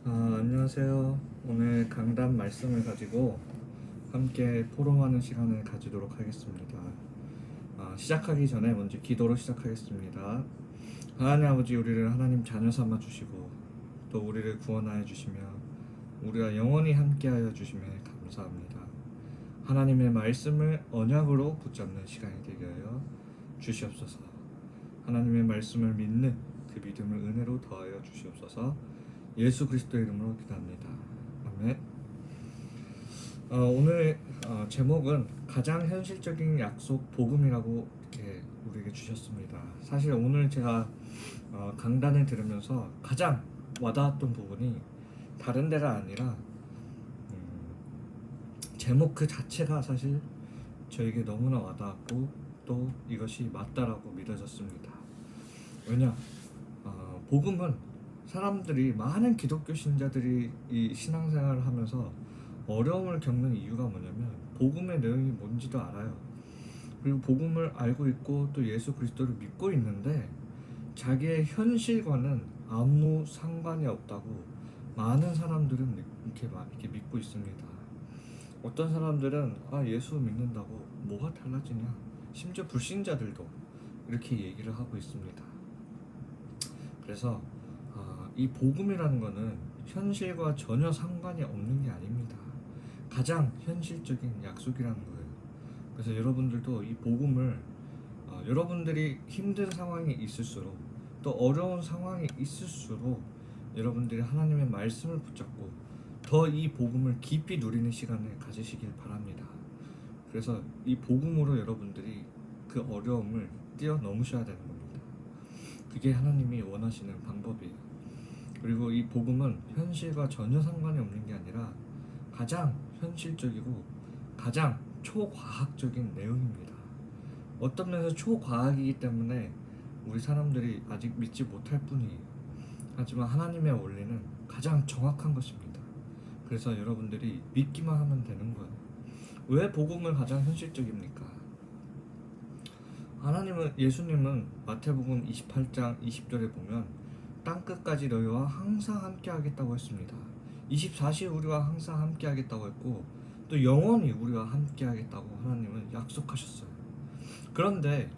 안녕하세요. 오늘 강단 말씀을 가지고 함께 포럼하는 시간을 가지도록 하겠습니다. 시작하기 전에 먼저 기도로 시작하겠습니다. 하나님 아버지, 우리를 하나님 자녀 삼아 주시고 또 우리를 구원하여 주시며 우리가 영원히 함께하여 주시며 감사합니다. 하나님의 말씀을 언약으로 붙잡는 시간이 되게 하여 주시옵소서. 하나님의 말씀을 믿는 그 믿음을 은혜로 더하여 주시옵소서. 예수 그리스도의 이름으로 기도합니다. 아멘. 오늘 제목은 가장 현실적인 약속 복음이라고 이렇게 우리에게 주셨습니다. 사실 오늘 제가 강단을 들으면서 가장 와닿았던 부분이 다른 데가 아니라 제목 그 자체가 사실 저에게 너무나 와닿았고 또 이것이 맞다라고 믿어졌습니다. 왜냐? 복음은 사람들이 많은 기독교 신자들이 이 신앙생활을 하면서 어려움을 겪는 이유가 뭐냐면 복음의 내용이 뭔지도 알아요. 그리고 복음을 알고 있고 또 예수 그리스도를 믿고 있는데 자기의 현실과는 아무 상관이 없다고 많은 사람들은 이렇게 믿고 있습니다. 어떤 사람들은 예수 믿는다고 뭐가 달라지냐, 심지어 불신자들도 이렇게 얘기를 하고 있습니다. 그래서 이 복음이라는 것은 현실과 전혀 상관이 없는 게 아닙니다. 가장 현실적인 약속이라는 거예요. 그래서 여러분들도 이 복음을 여러분들이 힘든 상황이 있을수록 또 어려운 상황이 있을수록 여러분들이 하나님의 말씀을 붙잡고 더 이 복음을 깊이 누리는 시간을 가지시길 바랍니다. 그래서 이 복음으로 여러분들이 그 어려움을 뛰어넘으셔야 되는 겁니다. 그게 하나님이 원하시는 방법이에요. 그리고 이 복음은 현실과 전혀 상관이 없는 게 아니라 가장 현실적이고 가장 초과학적인 내용입니다. 어떤 면에서 초과학이기 때문에 우리 사람들이 아직 믿지 못할 뿐이에요. 하지만 하나님의 원리는 가장 정확한 것입니다. 그래서 여러분들이 믿기만 하면 되는 거예요. 왜 복음을 가장 현실적입니까? 예수님은 마태복음 28장 20절에 보면 땅끝까지 너희와 항상 함께 하겠다고 했습니다. 24시 우리와 항상 함께 하겠다고 했고 또 영원히 우리와 함께 하겠다고 하나님은 약속하셨어요. 그런데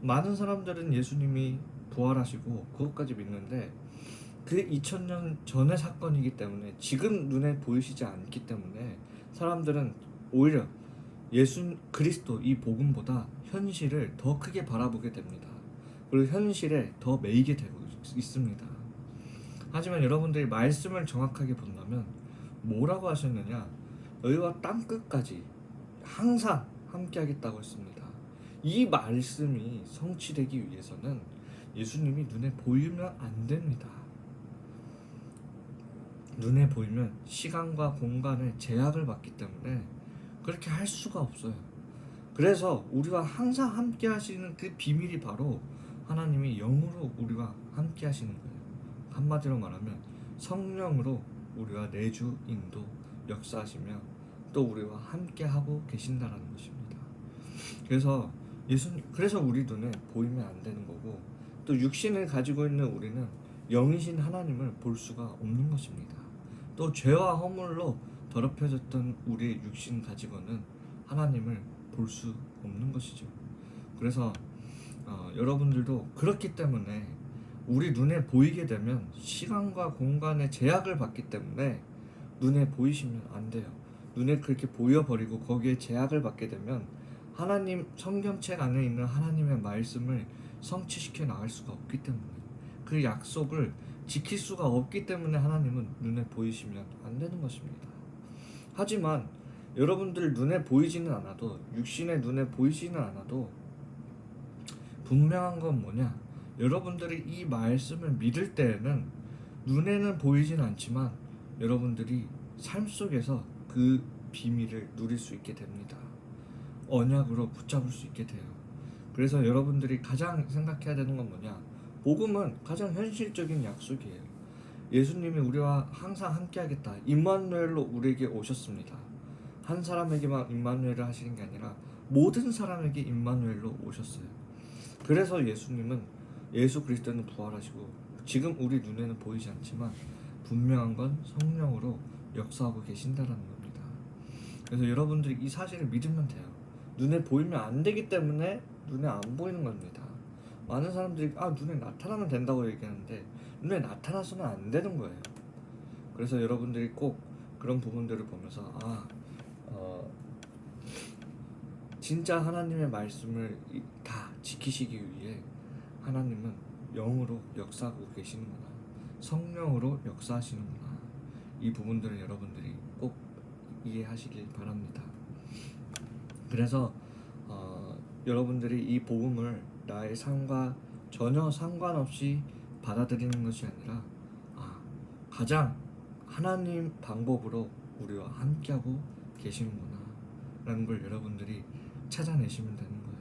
많은 사람들은 예수님이 부활하시고 그것까지 믿는데 그 2000년 전의 사건이기 때문에 지금 눈에 보이시지 않기 때문에 사람들은 오히려 예수 그리스도 이 복음보다 현실을 더 크게 바라보게 됩니다. 그리고 현실에 더 매이게 되고 있습니다. 하지만 여러분들이 말씀을 정확하게 본다면 뭐라고 하셨느냐? 너희와 땅끝까지 항상 함께 하겠다고 했습니다. 이 말씀이 성취되기 위해서는 예수님이 눈에 보이면 안 됩니다. 눈에 보이면 시간과 공간의 제약을 받기 때문에 그렇게 할 수가 없어요. 그래서 우리와 항상 함께 하시는 그 비밀이 바로 하나님이 영으로 우리와 함께 하시는 거예요. 한마디로 말하면 성령으로 우리와 내주 인도 역사하시며 또 우리와 함께 하고 계신다라는 것입니다. 그래서 우리 눈에 보이면 안 되는 거고 또 육신을 가지고 있는 우리는 영이신 하나님을 볼 수가 없는 것입니다. 또 죄와 허물로 더럽혀졌던 우리의 육신 가지고는 하나님을 볼 수 없는 것이죠. 그래서 여러분들도 그렇기 때문에 우리 눈에 보이게 되면 시간과 공간의 제약을 받기 때문에 눈에 보이시면 안 돼요. 눈에 그렇게 보여버리고 거기에 제약을 받게 되면 하나님 성경책 안에 있는 하나님의 말씀을 성취시켜 나갈 수가 없기 때문에 그 약속을 지킬 수가 없기 때문에 하나님은 눈에 보이시면 안 되는 것입니다. 하지만 여러분들 눈에 보이지는 않아도 육신의 눈에 보이지는 않아도 분명한 건 뭐냐? 여러분들이 이 말씀을 믿을 때에는 눈에는 보이진 않지만 여러분들이 삶 속에서 그 비밀을 누릴 수 있게 됩니다. 언약으로 붙잡을 수 있게 돼요. 그래서 여러분들이 가장 생각해야 되는 건 뭐냐? 복음은 가장 현실적인 약속이에요. 예수님이 우리와 항상 함께 하겠다. 임마누엘로 우리에게 오셨습니다. 한 사람에게만 임마누엘을 하시는 게 아니라 모든 사람에게 임마누엘로 오셨어요. 그래서 예수 그리스도는 부활하시고 지금 우리 눈에는 보이지 않지만 분명한 건 성령으로 역사하고 계신다라는 겁니다. 그래서 여러분들이 이 사실을 믿으면 돼요. 눈에 보이면 안 되기 때문에 눈에 안 보이는 겁니다. 많은 사람들이 눈에 나타나면 된다고 얘기하는데 눈에 나타나서는 안 되는 거예요. 그래서 여러분들이 꼭 그런 부분들을 보면서 진짜 하나님의 말씀을 다 지키시기 위해 하나님은 영으로 역사하고 계시는구나, 성령으로 역사하시는구나, 이 부분들을 여러분들이 꼭 이해하시길 바랍니다. 그래서 여러분들이 이 복음을 나의 삶과 전혀 상관없이 받아들이는 것이 아니라 가장 하나님 방법으로 우리와 함께하고 계시는구나 라는 걸 여러분들이 찾아내시면 되는 거예요.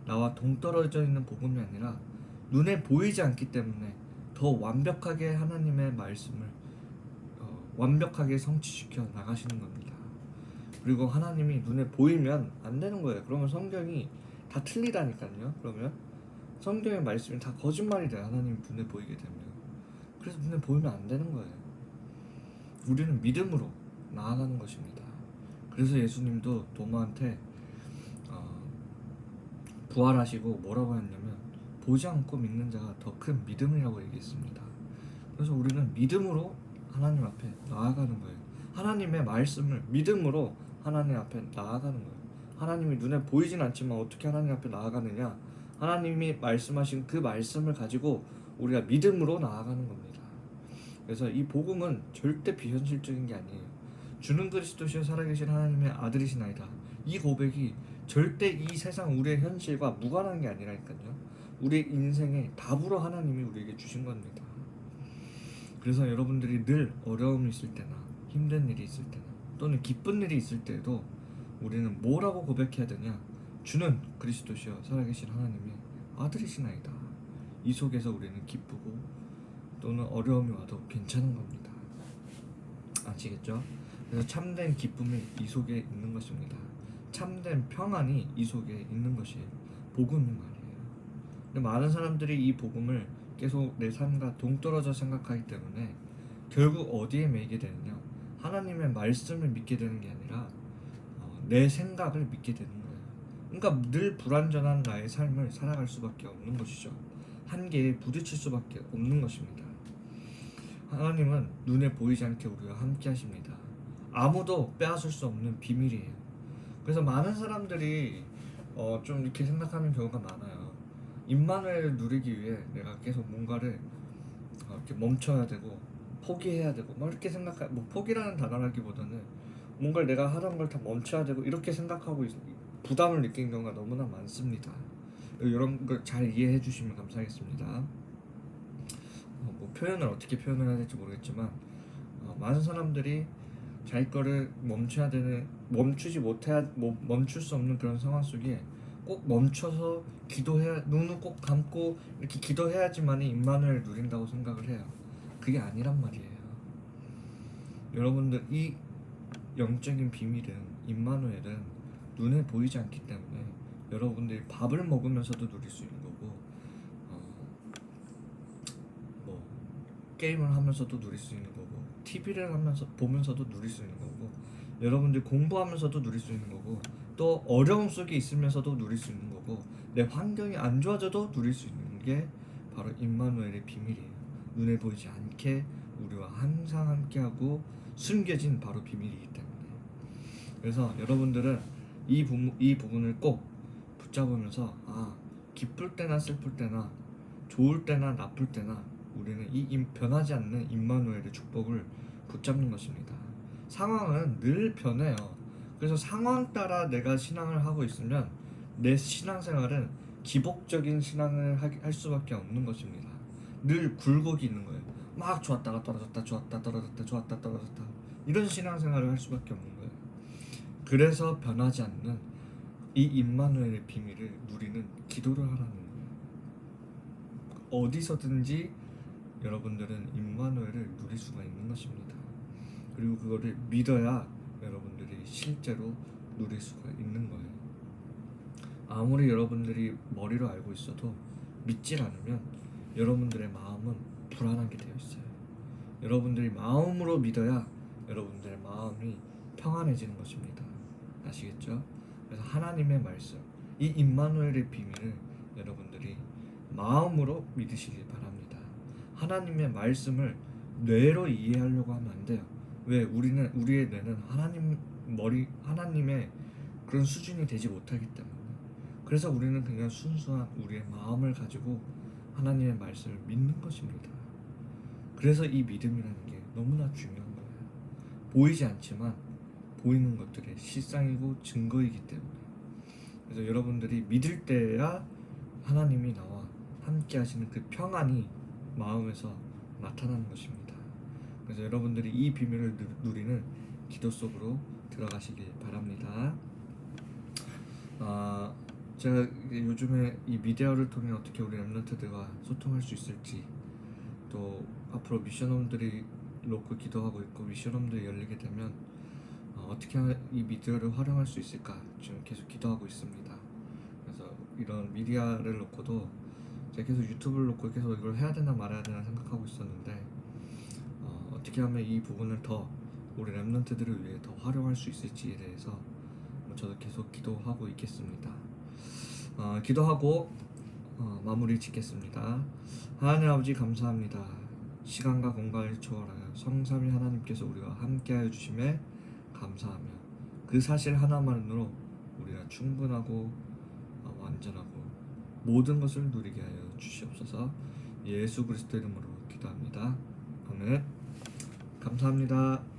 나와 동떨어져 있는 복음이 아니라 눈에 보이지 않기 때문에 더 완벽하게 하나님의 말씀을 완벽하게 성취시켜 나가시는 겁니다. 그리고 하나님이 눈에 보이면 안 되는 거예요. 그러면 성경이 다 틀리다니까요. 그러면 성경의 말씀이 다 거짓말이 돼요. 하나님 눈에 보이게 되면. 그래서 눈에 보이면 안 되는 거예요. 우리는 믿음으로 나아가는 것입니다. 그래서 예수님도 도마한테 부활하시고 뭐라고 했냐면 보지 않고 믿는 자가 더 큰 믿음이라고 얘기했습니다. 그래서 우리는 믿음으로 하나님 앞에 나아가는 거예요. 하나님의 말씀을 믿음으로 하나님 앞에 나아가는 거예요. 하나님이 눈에 보이진 않지만 어떻게 하나님 앞에 나아가느냐? 하나님이 말씀하신 그 말씀을 가지고 우리가 믿음으로 나아가는 겁니다. 그래서 이 복음은 절대 비현실적인 게 아니에요. 주는 그리스도시여 살아계신 하나님의 아들이시나이다, 이 고백이 절대 이 세상 우리의 현실과 무관한 게 아니라니까요. 우리 인생의 답으로 하나님이 우리에게 주신 겁니다. 그래서 여러분들이 늘 어려움이 있을 때나 힘든 일이 있을 때나 또는 기쁜 일이 있을 때에도 우리는 뭐라고 고백해야 되냐? 주는 그리스도시여 살아계신 하나님의 아들이시나이다. 이 속에서 우리는 기쁘고 또는 어려움이 와도 괜찮은 겁니다. 아시겠죠? 그래서 참된 기쁨이 이 속에 있는 것입니다. 참된 평안이 이 속에 있는 것이 복음이 말이에요. 근데 많은 사람들이 이 복음을 계속 내 삶과 동떨어져 생각하기 때문에 결국 어디에 매이게 되느냐? 하나님의 말씀을 믿게 되는 게 아니라 내 생각을 믿게 되는 거예요. 그러니까 늘 불완전한 나의 삶을 살아갈 수밖에 없는 것이죠. 한계에 부딪힐 수밖에 없는 것입니다. 하나님은 눈에 보이지 않게 우리와 함께 하십니다. 아무도 빼앗을 수 없는 비밀이에요. 그래서 많은 사람들이 좀 이렇게 생각하는 경우가 많아요. 임마누엘을 누리기 위해 내가 계속 뭔가를 이렇게 멈춰야 되고 포기해야 되고 막 이렇게 포기라는 단어라기보다는 뭔가를 내가 하던 걸 다 멈춰야 되고 이렇게 생각하고 부담을 느끼는 경우가 너무나 많습니다. 이런 걸 잘 이해해 주시면 감사하겠습니다. 표현을 어떻게 표현을 해야 될지 모르겠지만 많은 사람들이 자기 거를 멈출 수 없는 그런 상황 속에 꼭 멈춰서 눈을 꼭 감고 이렇게 기도해야지만이 임마누엘을 누린다고 생각을 해요. 그게 아니란 말이에요. 여러분들 이 영적인 비밀은 임마누엘은 눈에 보이지 않기 때문에 여러분들이 밥을 먹으면서도 누릴 수 있는 거고 게임을 하면서도 누릴 수 있는 거고 TV를 보면서도 누릴 수 있는 거고 여러분들 공부하면서도 누릴 수 있는 거고 또 어려움 속에 있으면서도 누릴 수 있는 거고 내 환경이 안 좋아져도 누릴 수 있는 게 바로 임마누엘의 비밀이에요. 눈에 보이지 않게 우리와 항상 함께하고 숨겨진 바로 비밀이기 때문에. 그래서 여러분들은 이 부분을 꼭 붙잡으면서 기쁠 때나 슬플 때나 좋을 때나 나쁠 때나 우리는 이 변하지 않는 임마누엘의 축복을 붙잡는 것입니다. 상황은 늘 변해요. 그래서 상황 따라 내가 신앙을 하고 있으면 내 신앙생활은 기복적인 신앙을 할 수밖에 없는 것입니다. 늘 굴곡이 있는 거예요. 막 좋았다가 떨어졌다, 좋았다 떨어졌다, 좋았다 떨어졌다, 이런 신앙생활을 할 수밖에 없는 거예요. 그래서 변하지 않는 이 임마누엘의 비밀을 누리는 기도를 하라는 거예요. 어디서든지 여러분들은 임마누엘을 누릴 수가 있는 것입니다. 그리고 그거를 믿어야 여러분들이 실제로 누릴 수가 있는 거예요. 아무리 여러분들이 머리로 알고 있어도 믿질 않으면 여러분들의 마음은 불안하게 되어 있어요. 여러분들이 마음으로 믿어야 여러분들의 마음이 평안해지는 것입니다. 아시겠죠? 그래서 하나님의 말씀, 이 임마누엘의 비밀을 여러분들이 마음으로 믿으시길 바랍니다. 하나님의 말씀을 뇌로 이해하려고 하면 안 돼요. 왜? 우리의 뇌는 하나님의 그런 수준이 되지 못하기 때문에. 그래서 우리는 그냥 순수한 우리의 마음을 가지고 하나님의 말씀을 믿는 것입니다. 그래서 이 믿음이라는 게 너무나 중요한 거예요. 보이지 않지만 보이는 것들의 실상이고 증거이기 때문에. 그래서 여러분들이 믿을 때야 하나님이 나와 함께 하시는 그 평안이 마음에서 나타나는 것입니다. 그래서 여러분들이 이 비밀을 누리는 기도 속으로 들어가시길 바랍니다. 제가 요즘에 이 미디어를 통해 어떻게 우리 랩런트들과 소통할 수 있을지, 또 앞으로 미션홈들이 놓고 기도하고 있고 미션홈들이 열리게 되면 어떻게 이 미디어를 활용할 수 있을까 지금 계속 기도하고 있습니다. 그래서 이런 미디어를 놓고도 제가 계속 유튜브를 놓고 계속 이걸 해야 되나 말아야 되나 생각하고 있었는데 어떻게 하면 이 부분을 더 우리 랩런트들을 위해 더 활용할 수 있을지에 대해서 저도 계속 기도하고 있겠습니다. 기도하고 마무리 짓겠습니다. 하나님 아버지 감사합니다. 시간과 공간을 초월하여 성삼위 하나님께서 우리와 함께하여 주심에 감사하며 그 사실 하나만으로 우리가 충분하고 완전하고 모든 것을 누리게 하여 주시옵소서. 예수 그리스도 이름으로 기도합니다. 아멘. 감사합니다.